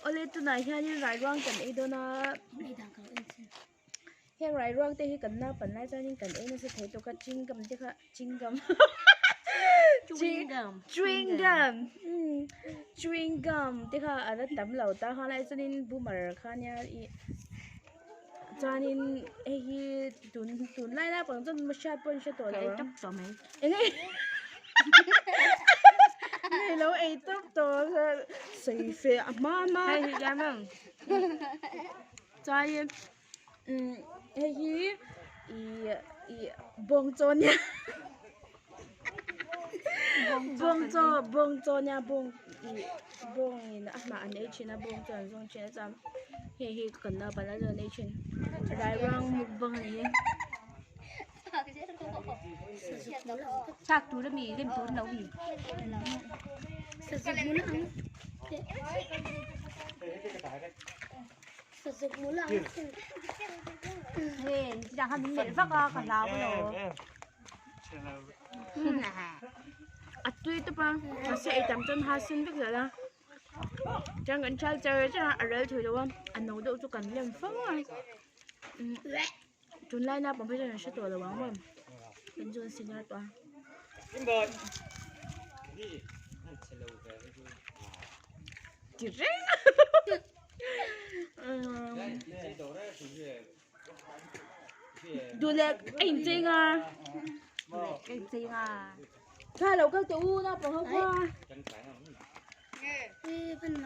ole tu na hian rai ruang kan ei do na hian rai ruang te hi kan na pan lai chanin kan ei na se thei to ka chingam te kha chingam chewing gum chewing gum te kha ada tam lo ta kha lai chanin boomer kha nya i chanin ei hi tun lai na pang chon ma shat pon sha to la Tóc to mấy. ngay ngay lâu ấy tóc to sấy phê mama Hay thì dám không? cho em ấy i bông cho nha bông cho nha bông bông mà anh ấy chỉ là bông cho anh dùng chỉ là làm hi cần là bạn là giờ này chuyện đại răng một bông này Chắc túi đó mì lên túi nấu mì. Sử dụng muốn ăn. Sử dụng muốn ăn. Thế đang ăn miếng mệt vắt còn lao cái đồ. à tuy tụi bạn mà sẽ tạm chân hai xin biết rồi đó chẳng cần chơi chơi chứ ở đây thôi đúng không anh nấu đâu cho cần làm phấn rồi chúng lại na bằng bây giờ sẽ tuổi là bóng không bên dưới xin ra toàn chỉ riêng đùa lẹ anh chơi à Cái gì mà. khai lẩu các tiểu nó bằng không qua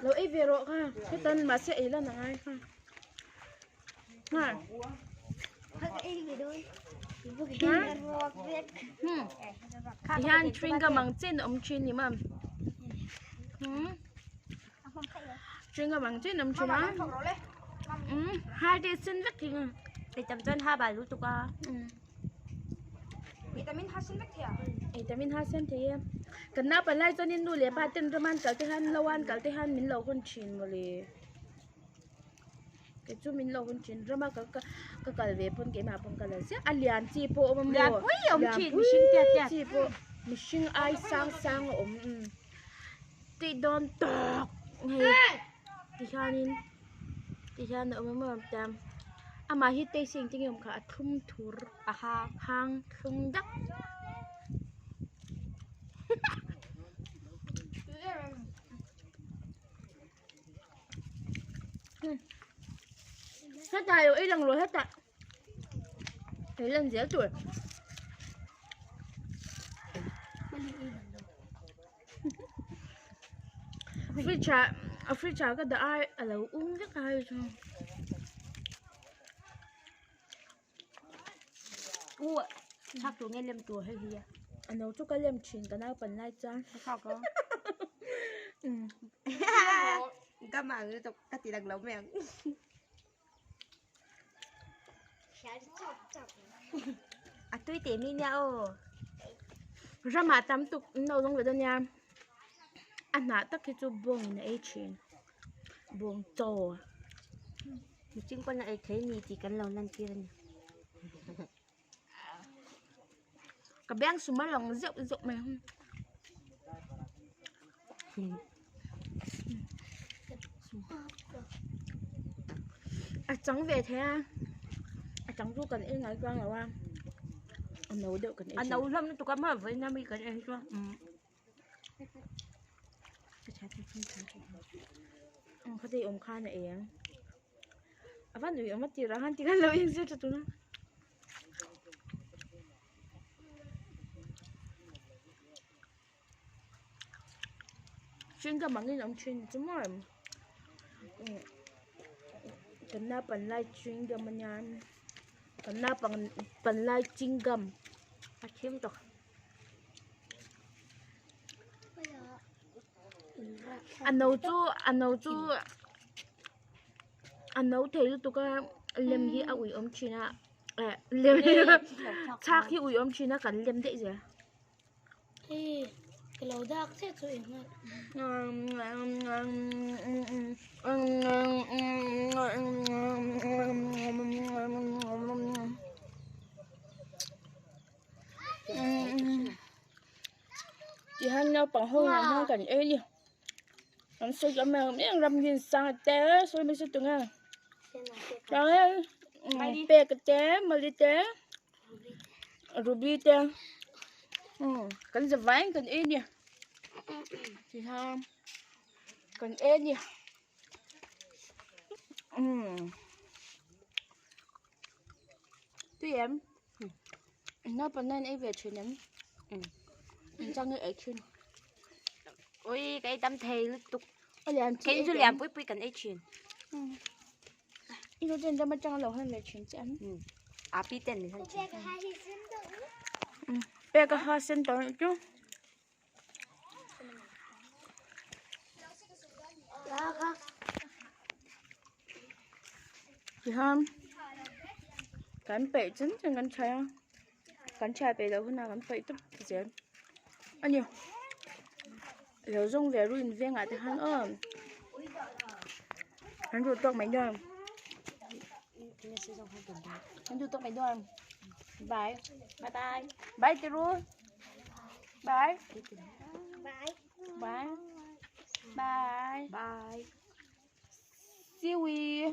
lẩu ấy về rồi ha cái tên mà sẽ ấy là ai ha ha Yan chuyên cái bằng trên ông chuyên gì mà chuyên cái bằng trên ông chuyên á hai đứa xin vết thì Để chấm chân hai bài lúc tục à. Vitamin H sinh vitamin. vitamin H sen thì em cần nào phải lại cho nên nuôi lẽ ba tên cho man cái han lâu ăn cái han mình lâu hơn chín mà lì cái chú mình lâu hơn chín rồi mà cái về phân cái mà phân cái là sẽ alian chi po mà Là mua quý ông chị mình xin tiệt chi po mình xin ai sang thì đón tọt thì khan nữa mà tam mà hít tây sinh tiếng ông cả thum thur hang thum đắc hết tài rồi ít lần rồi hết tạ thấy lần dễ tuổi phi trà cái đã ai ở đâu uống rất hay cho Ủa, chắc tôi nghe lem chùa hay gì à? anh nấu chút cái lem chín cái nào bẩn lại cha Sao có? Các bạn ơi, các chị đang nấu mèo. À, tôi tìm đi nhau. ra mà tắm tục nấu trong cái đó nha anh nãy tắc cái chỗ bông này chín bông to Một chứng con này thấy mì chỉ cần lâu lần kia này. cái beng xuống mắt lòng rộng rộng mày không trắng về thế à trắng chú cần ít nói quang là quang anh nấu được cần ít Anh nấu lắm tụi con mà với Nam cần em chưa? có thể ông khai này em phát biểu ông mất tiền ra hắn thì lâu yên chưa cho tụi nó chuyên cái bằng cái ông chuyên chúng rồi cái na bằng lai chuyên cái mà nhà cái na bằng lai chinh gầm À, chiếm rồi. anh nấu thấy tụi cái lem hi ui ông chuyên à lem chắc hi ui ông chuyên à cần lem thế gì Cái lẩu đặc sẽ rồi chị han nhau bằng hông là hông cần ấy đi Còn số cho mèo miếng răm nhìn sang té số mới số từng à. Sen là cái Đó pe cái té mà đi té. Ruby té. Cần giờ ván cần ít đi. Thì ha. Cần ít đi. Tuy em. Nó bữa nay ấy về chuyện em. Cho người ấy chuyện. Ôi cái tâm thề liên tục. Ôi làm Cái du làm bụi bụi cần ấy chuyện. Ít trên cho mà cho lâu hơn về chuyện chứ em. À bị tên này thôi. Bé cái hoa sen tỏi chứ. Chị không? Cắn bể chính trên cắn chai không? Cắn chai bể đâu hôm nào cắn bể tức gì em? Anh nhiều. Nếu dùng về ruin về ngã thì hắn ôm. Hắn rụt tóc mấy đôi. Hắn rụt tóc mấy đôi. Bye. Bye bye. Bye chị Ru. Bye. Bye. Bye. Bye. See we.